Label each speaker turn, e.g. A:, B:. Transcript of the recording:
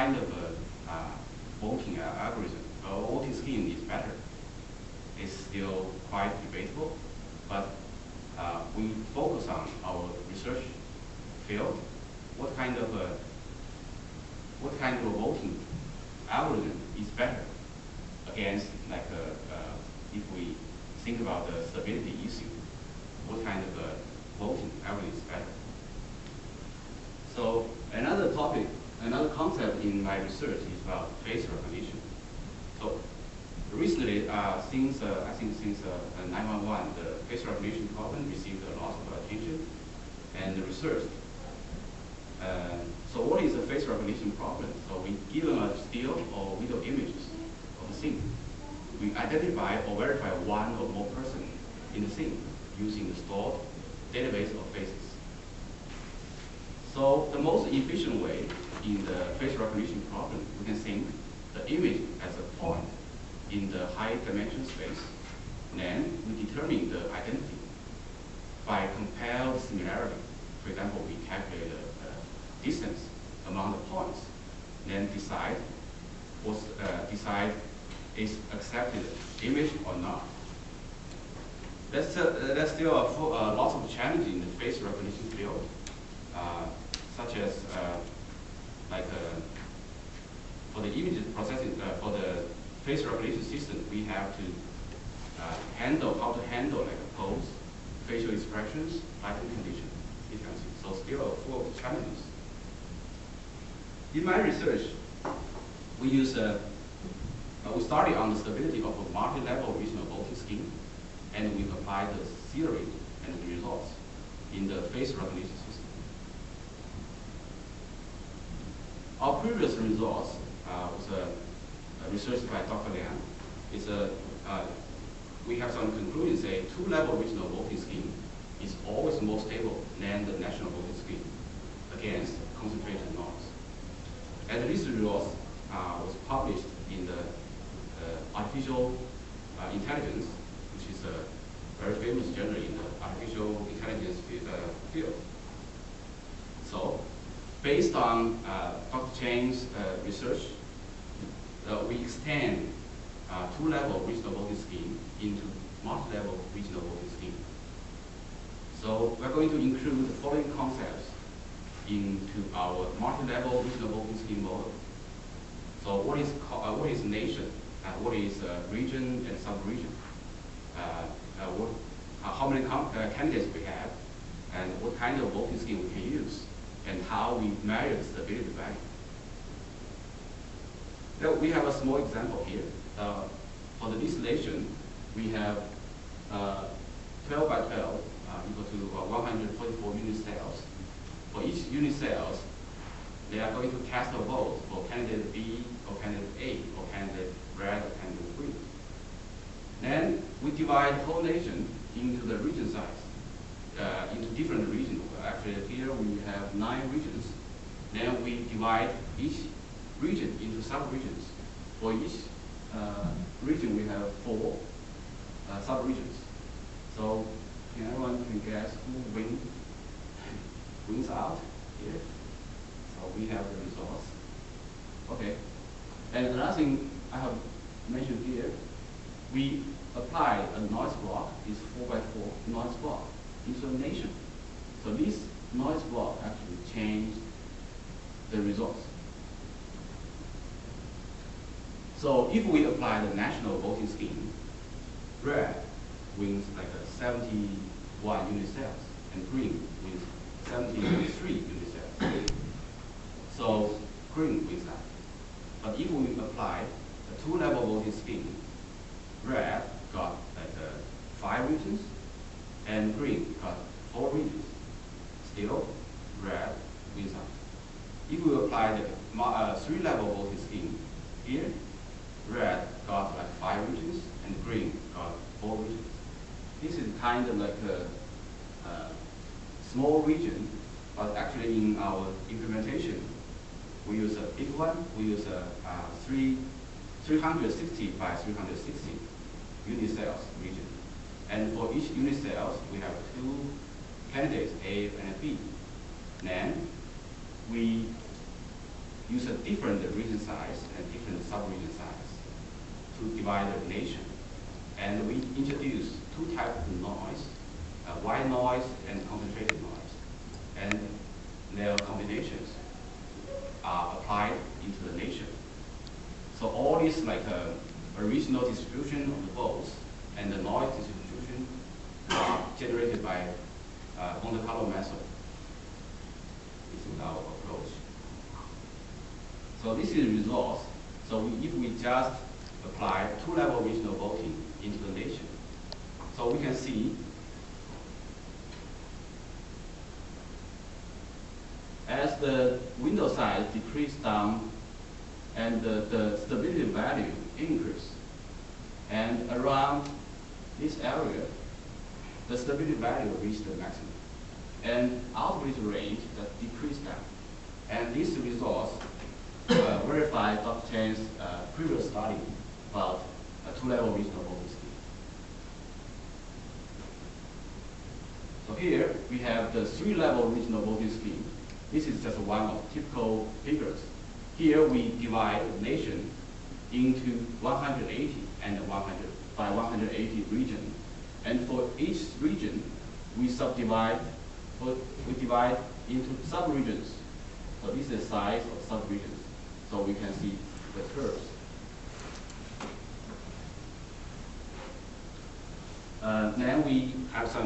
A: kind of voting algorithm or voting scheme is better is still quite debatable, but we focus on our research field. What kind of a voting algorithm is better against, like, if we think about the stability issue, what kind of voting algorithm is better? So another topic, another concept in my research is about face recognition. So recently, I think since 911, the face recognition problem received a lot of attention and research. So what is a face recognition problem? So we give them a still or video images of a scene. We identify or verify one or more person in the scene using the stored database of faces. So the most efficient way in the face recognition problem, we can think the image as a point in the high dimension space. Then we determine the identity by compared similarity. For example, we calculate the distance among the points, then decide is accepted image or not. There's still lots of challenges in the face recognition field, such as for the image processing, for the face recognition system, we have to handle like a pose, facial expressions, lighting condition, these kinds of things. So still full of challenges. In my research, we started on the stability of a multi-level regional voting scheme, and we applied the theory and the results in the face recognition system. Our previous results was research by Dr. Liang. We have some conclusions say two-level regional voting scheme is always more stable than the national voting scheme against concentration noise. And this result was published in the Artificial Intelligence, which is a very famous journal in the artificial intelligence field. So, based on Dr. Chang's research, we extend two-level regional voting scheme into multi-level regional voting scheme. So we're going to include the following concepts into our multi-level regional voting scheme model. So what is nation? What is region and sub-region? How many candidates we have, and what kind of voting scheme we can use, and how we measure the stability value. Now we have a small example here. For the distillation, we have 12 by 12 equal to 144 unit cells. For each unit cells, they are going to cast a vote for candidate B or candidate A or candidate red or candidate green. Then we divide the whole nation into the region size, into different regions. Actually, here we have 9 regions. Then we divide each region into sub-regions. For each region, we have 4 sub-regions. So everyone can guess who wins out here. So we have the results. Okay. And another thing I have mentioned here, we apply a noise block, this 4 by 4 noise block, into a nation. So this noise block actually changed the results. So if we apply the national voting scheme, red wins like 71 unit cells, and green wins 73 unit cells. So green wins that. But if we apply the two-level voting scheme, red got like 5 regions, and green got 4 regions. Still, red wins out. If we apply the 3-level voting scheme, here, red got like 5 regions, and green got 4 regions. This is kind of like a small region, but actually in our implementation, we use a big one. We use a 360 by 360 unit cells region. And for each unit cells, we have 2 candidates, A and B. Then we use a different region size and different sub-region size to divide the nation. And we introduce two types of noise, white noise and concentrated noise. And their combinations are applied into the nation. So all this like original distribution of the volts and the noise distribution are generated by Monte Carlo method. This is our approach. So this is the result. So if we just apply two-level regional volting into the nation, so we can see as the window size decreases down and the stability value increase, and around this area, the stability value reaches the maximum. And outreach range that decreased down. And this results verify Dr. Jian's previous study about a two-level regional volting scheme. So here we have the three-level regional volting scheme. This is just one of typical figures. Here we divide the nation into 180 and 100 by 180 region. And for each region, we divide into sub-regions. So this is the size of sub-regions. So we can see the curves. Then we have some